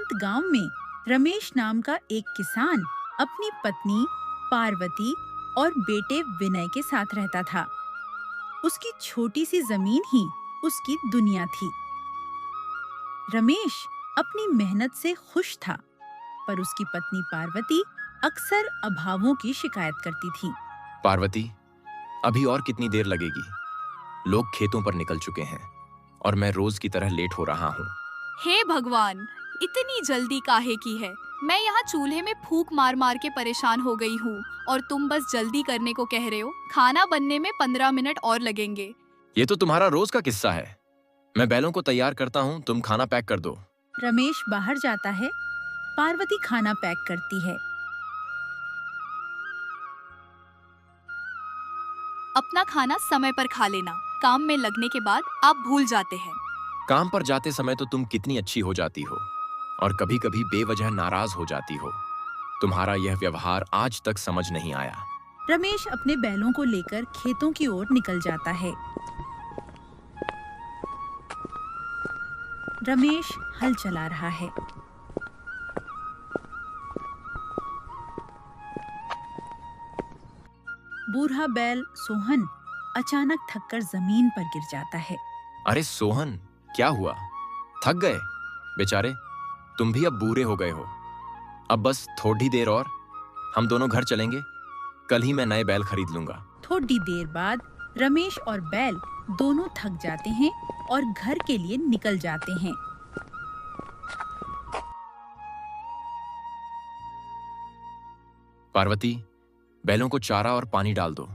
शांत गांव में रमेश नाम का एक किसान अपनी पत्नी पार्वती और बेटे विनय के साथ रहता था। उसकी छोटी सी जमीन ही उसकी दुनिया थी। रमेश अपनी मेहनत से खुश था, पर उसकी पत्नी पार्वती अक्सर अभावों की शिकायत करती थी। पार्वती, अभी और कितनी देर लगेगी? लोग खेतों पर निकल चुके हैं और मैं रोज की तरह लेट हो रहा हूँ। हे भगवान, इतनी जल्दी काहे की है? मैं यहाँ चूल्हे में फूंक मार मार के परेशान हो गई हूँ और तुम बस जल्दी करने को कह रहे हो। खाना बनने में 15 मिनट और लगेंगे। ये तो तुम्हारा रोज का किस्सा है। मैं बैलों को तैयार करता हूँ, तुम खाना पैक कर दो। रमेश बाहर जाता है, पार्वती खाना पैक करती है। अपना खाना समय पर खा लेना। काम में लगने के बाद आप भूल जाते हैं। काम पर जाते समय तो तुम कितनी अच्छी हो जाती हो और कभी कभी बेवजह नाराज हो जाती हो। तुम्हारा यह व्यवहार आज तक समझ नहीं आया। रमेश अपने बैलों को लेकर खेतों की ओर निकल जाता है। रमेश हल चला रहा है। बूढ़ा बैल सोहन अचानक थककर जमीन पर गिर जाता है। अरे सोहन, क्या हुआ? थक गए? बेचारे, तुम भी अब बूढ़े हो गए हो। अब बस थोड़ी देर और हम दोनों घर चलेंगे। कल ही मैं नए बैल खरीद लूंगा। थोड़ी देर बाद रमेश और बैल दोनों थक जाते हैं और घर के लिए निकल जाते हैं। पार्वती, बैलों को चारा और पानी डाल दो।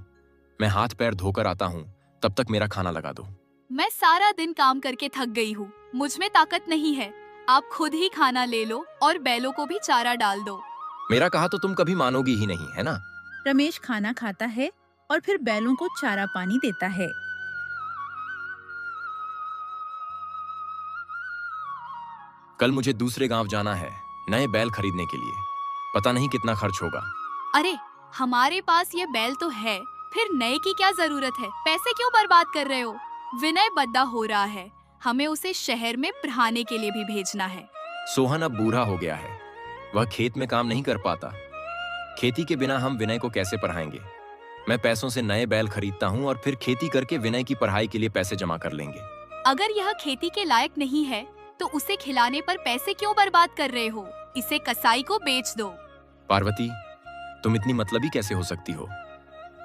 मैं हाथ पैर धोकर आता हूँ, तब तक मेरा खाना लगा दो। मैं सारा दिन काम करके थक गई हूँ, मुझ में ताकत नहीं है। आप खुद ही खाना ले लो और बैलों को भी चारा डाल दो। मेरा कहा तो तुम कभी मानोगी ही नहीं, है ना? रमेश खाना खाता है और फिर बैलों को चारा पानी देता है। कल मुझे दूसरे गांव जाना है नए बैल खरीदने के लिए। पता नहीं कितना खर्च होगा। अरे, हमारे पास ये बैल तो है, फिर नए की क्या जरूरत है? पैसे क्यों बर्बाद कर रहे हो? विनय बद्दा हो रहा है, हमें उसे शहर में पढ़ाने के लिए भी भेजना है। सोहन अब बूढ़ा हो गया है, वह खेत में काम नहीं कर पाता। खेती के बिना हम विनय को कैसे पढ़ाएंगे? मैं पैसों से नए बैल खरीदता हूँ और फिर खेती करके विनय की पढ़ाई के लिए पैसे जमा कर लेंगे। अगर यह खेती के लायक नहीं है तो उसे खिलाने पर पैसे क्यों बर्बाद कर रहे हो? इसे कसाई को बेच दो। पार्वती, तुम इतनी मतलबी कैसे हो सकती हो?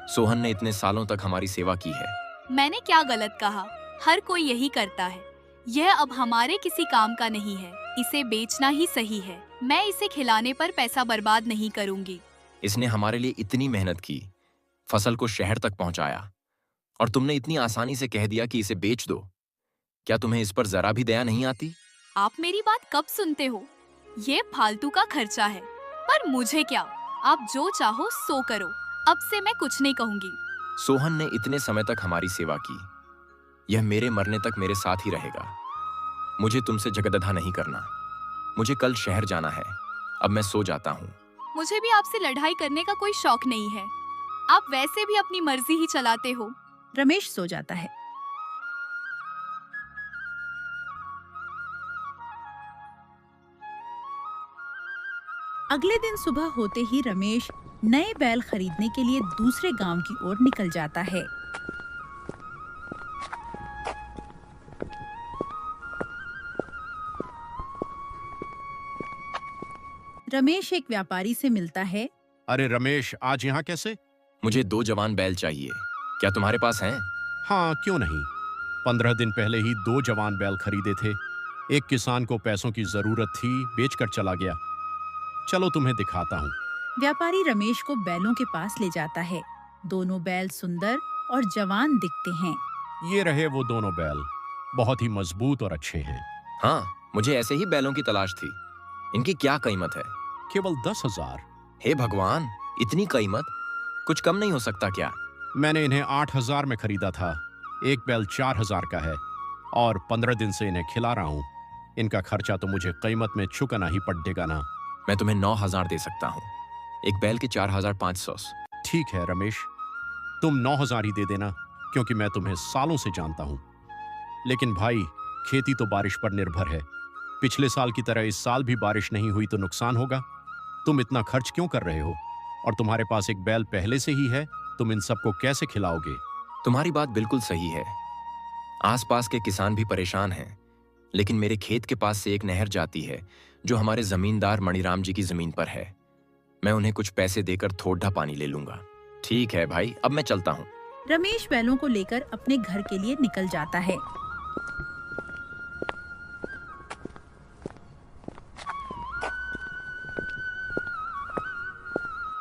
सोहन ने इतने सालों तक हमारी सेवा की है। मैंने क्या गलत कहा? हर कोई यही करता है। यह अब हमारे किसी काम का नहीं है, इसे बेचना ही सही है। मैं इसे खिलाने पर पैसा बर्बाद नहीं करूंगी। इसने हमारे लिए इतनी मेहनत की, फसल को शहर तक पहुंचाया, और तुमने इतनी आसानी से कह दिया कि इसे बेच दो। क्या तुम्हें इस पर जरा भी दया नहीं आती? आप मेरी बात कब सुनते हो? ये फालतू का खर्चा है, पर मुझे क्या? आप जो चाहो सो करो। अब से मैं कुछ नहीं कहूंगी। सोहन ने इतने समय तक हमारी सेवा की, यह मेरे मरने तक मेरे साथ ही रहेगा। मुझे तुमसे जगदधा नहीं करना। मुझे कल शहर जाना है। अब मैं सो जाता हूँ। मुझे भी आपसे लड़ाई करने का कोई शौक नहीं है। आप वैसे भी अपनी मर्जी ही चलाते हो। रमेश सो जाता है। अगले दिन सुबह होते ही रमेश नए बैल खरीदने के लिए दूसरे गांव की ओर निकल जाता है। रमेश एक व्यापारी से मिलता है। अरे रमेश, आज यहाँ कैसे? मुझे 2 जवान बैल चाहिए। क्या तुम्हारे पास हैं? हाँ, क्यों नहीं। 15 दिन पहले ही 2 जवान बैल खरीदे थे। एक किसान को पैसों की जरूरत थी, बेचकर चला गया। चलो तुम्हें दिखाता हूँ। व्यापारी रमेश को बैलों के पास ले जाता है। दोनों बैल सुंदर और जवान दिखते हैं। ये रहे वो दोनों बैल, बहुत ही मजबूत और अच्छे हैं। हाँ, मुझे ऐसे ही बैलों की तलाश थी। इनकी क्या कीमत है? केवल 10,000। हे भगवान, इतनी कीमत? कुछ कम नहीं हो सकता क्या? मैंने इन्हें 8,000 में खरीदा था। एक बैल 4,000 का है और 15 दिन से इन्हें खिला रहा हूँ। इनका खर्चा तो मुझे कीमत में चुकाना ही पड़ेगा ना। मैं तुम्हें 9,000 दे सकता हूँ। एक बैल के 4,500। ठीक है रमेश, तुम 9,000 ही दे देना, क्योंकि मैं तुम्हें सालों से जानता हूँ। लेकिन भाई, खेती तो बारिश पर निर्भर है। पिछले साल की तरह इस साल भी बारिश नहीं हुई तो नुकसान होगा। तुम इतना खर्च क्यों कर रहे हो? और तुम्हारे पास एक बैल पहले से ही है, तुम इन सबको कैसे खिलाओगे? तुम्हारी बात बिल्कुल सही है। आसपास के किसान भी परेशान हैं, लेकिन मेरे खेत के पास से एक नहर जाती है जो हमारे जमींदार मणिराम जी की जमीन पर है। मैं उन्हें कुछ पैसे देकर थोड़ा पानी ले लूंगा। ठीक है भाई, अब मैं चलता हूँ। रमेश बैलों को लेकर अपने घर के लिए निकल जाता है।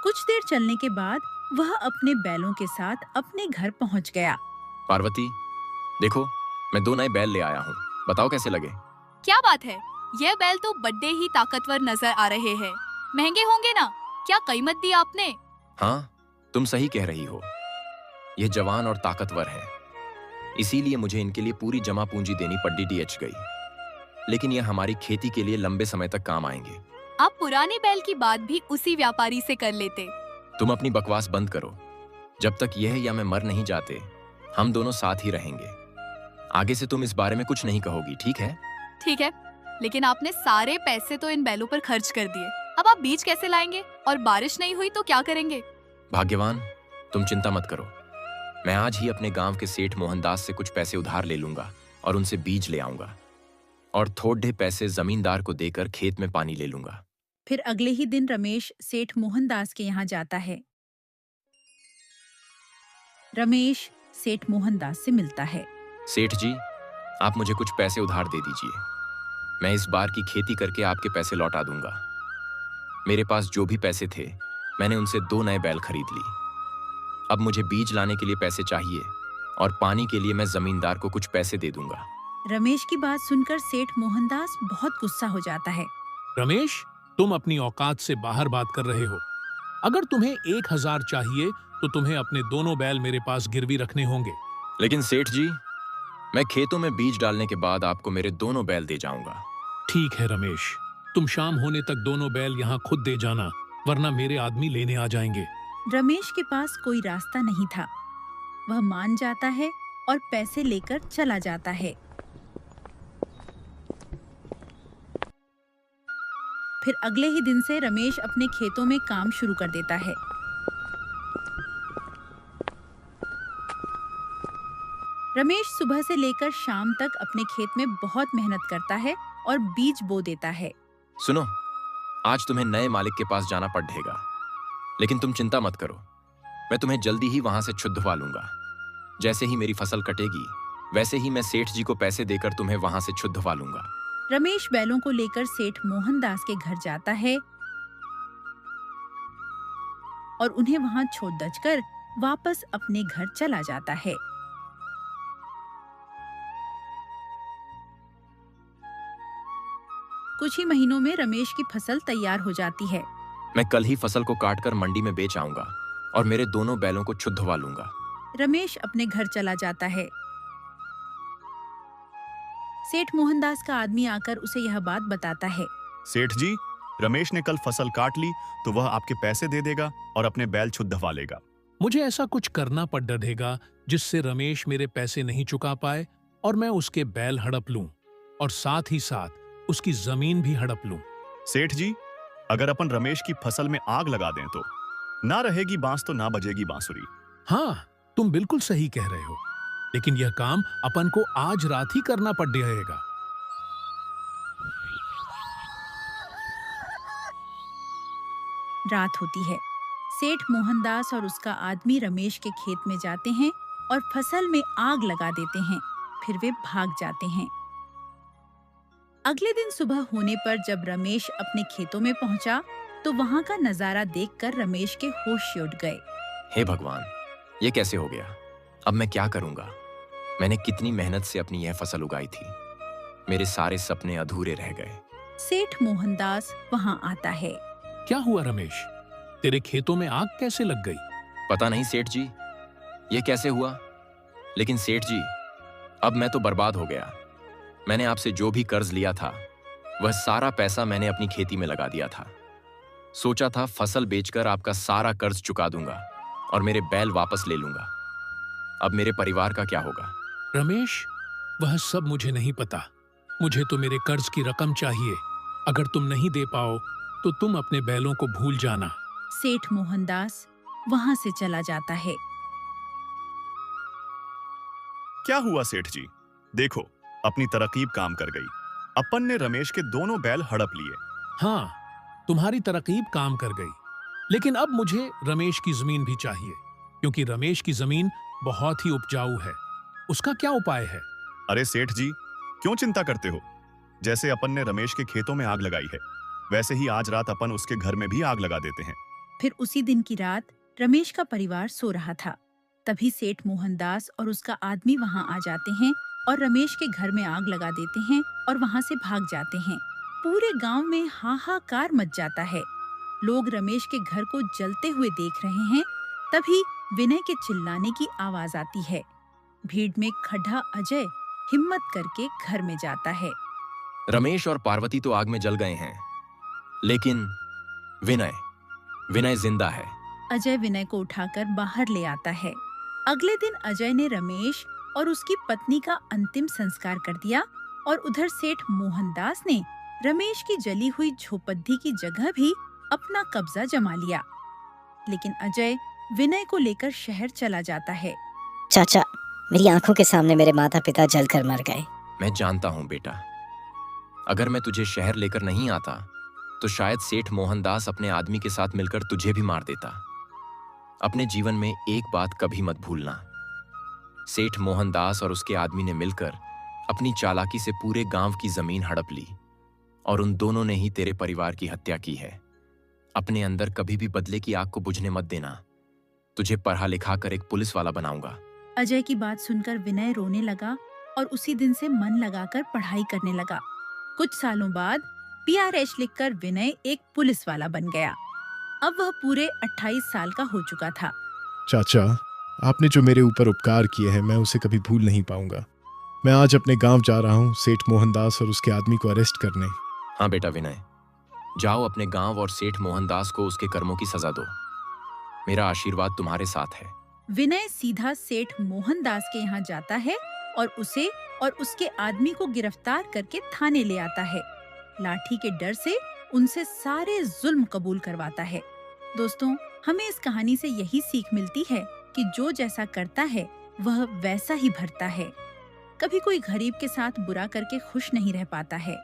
कुछ देर चलने के बाद वह अपने बैलों के साथ अपने घर पहुंच गया। पार्वती, देखो, मैं 2 नए बैल ले आया हूँ। बताओ कैसे लगे? क्या बात है, यह बैल तो बड़े ही ताकतवर नजर आ रहे हैं। महंगे होंगे ना? क्या कीमत दी आपने? हाँ, तुम सही कह रही हो। ये जवान और ताकतवर हैं, इसीलिए मुझे इनके लिए पूरी जमा पूंजी देनी पड़ी डीएच गई। लेकिन ये हमारी खेती के लिए लंबे समय तक काम आएंगे। आप पुराने बैल की बात भी उसी व्यापारी से कर लेते। तुम अपनी बकवास बंद करो। जब तक यह या मैं मर नहीं जाते, हम दोनों साथ ही रहेंगे। आगे से तुम इस बारे में कुछ नहीं कहोगी, ठीक है? ठीक है, लेकिन आपने सारे पैसे तो इन बैलों पर खर्च कर दिए। अब आप बीज कैसे लाएंगे? और बारिश नहीं हुई तो क्या करेंगे? भाग्यवान, तुम चिंता मत करो। मैं आज ही अपने गांव के सेठ मोहनदास से कुछ पैसे उधार ले लूंगा और उनसे बीज ले आऊंगा, और थोड़े पैसे जमींदार को देकर खेत में पानी ले लूंगा। फिर अगले ही दिन रमेश सेठ मोहनदास के यहाँ जाता है। रमेश सेठ मोहनदास से मिलता है। सेठ जी, आप मुझे कुछ पैसे उधार दे दीजिए। मैं इस बार की खेती करके आपके पैसे लौटा दूंगा। मेरे पास जो भी पैसे थे, मैंने उनसे 2 नए बैल खरीद ली। अब मुझे बीज लाने के लिए पैसे चाहिए, और पानी के लिए मैं जमींदार को कुछ पैसे दे दूंगा। रमेश की बात सुनकर सेठ मोहनदास बहुत गुस्सा हो जाता है। रमेश, तुम अपनी औकात से बाहर बात कर रहे हो। अगर तुम्हें 1000 चाहिए तो तुम्हें अपने दोनों बैल मेरे पास गिरवी रखने होंगे। लेकिन सेठ जी, मैं खेतों में बीज डालने के बाद आपको मेरे दोनों बैल दे जाऊंगा। ठीक है रमेश, तुम शाम होने तक दोनों बैल यहाँ खुद दे जाना, वरना मेरे आदमी लेने आ जाएंगे। रमेश के पास कोई रास्ता नहीं था। वह मान जाता है और पैसे लेकर चला जाता है। फिर अगले ही दिन से रमेश अपने खेतों में काम शुरू कर देता है। रमेश सुबह से लेकर शाम तक अपने खेत में बहुत मेहनत करता है और बीज बो देता है। सुनो, आज तुम्हें नए मालिक के पास जाना पड़ेगा, लेकिन तुम चिंता मत करो। मैं तुम्हें जल्दी ही वहां से छुड़वा लूंगा। जैसे ही मेरी फसल कटेगी, वैसे ही मैं सेठ जी को पैसे देकर तुम्हें वहां से छुड़वा लूंगा। रमेश बैलों को लेकर सेठ मोहनदास के घर जाता है और उन्हें वहां छोड़ दचकर वापस अपने घर चला जाता है। कुछ ही महीनों में रमेश की फसल तैयार हो जाती है। मैं कल ही फसल को काटकर मंडी में बेच आऊंगा और मेरे दोनों बैलों को छुड़वा लूंगा। रमेश अपने घर चला जाता है। सेठ मोहनदास का आदमी आकर उसे यह बात बताता है। सेठ जी, रमेश ने कल फसल काट ली तो वह आपके पैसे दे देगा और अपने बैल छुड़वा लेगा। मुझे ऐसा कुछ करना पड़ डरेगा जिससे रमेश मेरे पैसे नहीं चुका पाए और मैं उसके बैल हड़प लूं और साथ ही साथ उसकी जमीन भी हड़प लूं। सेठ जी, अगर अपन रमेश की फसल में आग लगा दें तो ना रहेगी बांस तो ना बजेगी बांसुरी। हाँ, तुम बिल्कुल सही कह रहे हो, लेकिन यह काम अपन को आज रात ही करना पड़ रहेगा। रात होती है। सेठ मोहनदास और उसका आदमी रमेश के खेत में जाते हैं और फसल में आग लगा देते हैं। फिर वे भाग जाते हैं। अगले दिन सुबह होने पर जब रमेश अपने खेतों में पहुंचा तो वहां का नजारा देखकर रमेश के होश ही उड़ गए। हे भगवान, ये कैसे हो गया? अब मैं क्या करूंगा? मैंने कितनी मेहनत से अपनी यह फसल उगाई थी। मेरे सारे सपने अधूरे रह गए। सेठ मोहनदास वहां आता है। क्या हुआ रमेश? तेरे खेतों में आग कैसे लग गई? पता नहीं सेठ जी, ये कैसे हुआ। लेकिन सेठ जी, अब मैं तो बर्बाद हो गया। मैंने आपसे जो भी कर्ज लिया था, वह सारा पैसा मैंने अपनी खेती में लगा दिया था। सोचा था फसल बेचकर आपका सारा कर्ज चुका दूंगा और मेरे बैल वापस ले लूंगा। अब मेरे परिवार का क्या होगा? रमेश, वह सब मुझे नहीं पता। मुझे तो मेरे कर्ज की रकम चाहिए। अगर तुम नहीं दे पाओ तो तुम अपने बैलों को भूल जाना। सेठ मोहनदास वहां से चला जाता है। क्या हुआ सेठ जी? देखो, अपनी तरकीब काम कर गई। अपन ने रमेश के दोनों बैल हड़प लिए। हाँ, तुम्हारी तरकीब काम कर गई, लेकिन अब मुझे रमेश की जमीन भी चाहिए, क्योंकि रमेश की जमीन बहुत ही उपजाऊ है। उसका क्या उपाय है? अरे सेठ जी, क्यों चिंता करते हो? जैसे अपन ने रमेश के खेतों में आग लगाई है, वैसे ही आज रात अपन उसके घर में भी आग लगा देते हैं। फिर उसी दिन की रात रमेश का परिवार सो रहा था। तभी सेठ मोहनदास और उसका आदमी वहां आ जाते हैं और रमेश के घर में आग लगा देते हैं और वहां से भाग जाते हैं। पूरे गांव में हाहाकार मच जाता है। लोग रमेश के घर को जलते हुए देख रहे हैं। तभी विनय के चिल्लाने की आवाज आती है। भीड़ में खड़ा अजय हिम्मत करके घर में जाता है। रमेश और पार्वती तो आग में जल गए हैं, लेकिन विनय विनय जिंदा है। अजय विनय को उठाकर बाहर ले आता है। अगले दिन अजय ने रमेश और उसकी पत्नी का अंतिम संस्कार कर दिया और उधर सेठ मोहनदास ने रमेश की जली हुई झोपड़ी की जगह भी अपना कब्जा जमा लिया। लेकिन अजय विनय को लेकर शहर चला जाता है। चाचा, मेरी आंखों के सामने मेरे माता पिता जलकर मर गए। मैं जानता हूं बेटा, अगर मैं तुझे शहर लेकर नहीं आता तो शायद सेठ मोहनदास अपने आदमी के साथ मिलकर तुझे भी मार देता। अपने जीवन में एक बात कभी मत भूलना, सेठ मोहनदास और उसके आदमी ने मिलकर अपनी चालाकी से पूरे गांव की जमीन हड़प ली और उन दोनों ने ही तेरे परिवार की हत्या की है। अपने अंदर कभी भी बदले की आग को बुझने मत देना। तुझे पढ़ा लिखा कर एक पुलिस वाला बनाऊंगा। अजय की बात सुनकर विनय रोने लगा और उसी दिन से मन लगाकर पढ़ाई करने लगा। कुछ सालों बाद PRH लिखकर विनय एक पुलिस वाला बन गया। अब वह पूरे 28 साल का हो चुका था। चाचा, आपने जो मेरे ऊपर उपकार किए हैं मैं उसे कभी भूल नहीं पाऊंगा। मैं आज अपने गांव जा रहा हूं सेठ मोहनदास और उसके आदमी को अरेस्ट करने। हाँ बेटा विनय, जाओ अपने गांव और सेठ मोहनदास को उसके कर्मों की सजा दो। मेरा आशीर्वाद तुम्हारे साथ है। विनय सीधा सेठ मोहनदास के यहाँ जाता है और उसे और उसके आदमी को गिरफ्तार करके थाने ले आता है। लाठी के डर से उनसे सारे जुल्म कबूल करवाता है। दोस्तों, हमें इस कहानी से यही सीख मिलती है कि जो जैसा करता है वह वैसा ही भरता है। कभी कोई गरीब के साथ बुरा करके खुश नहीं रह पाता है।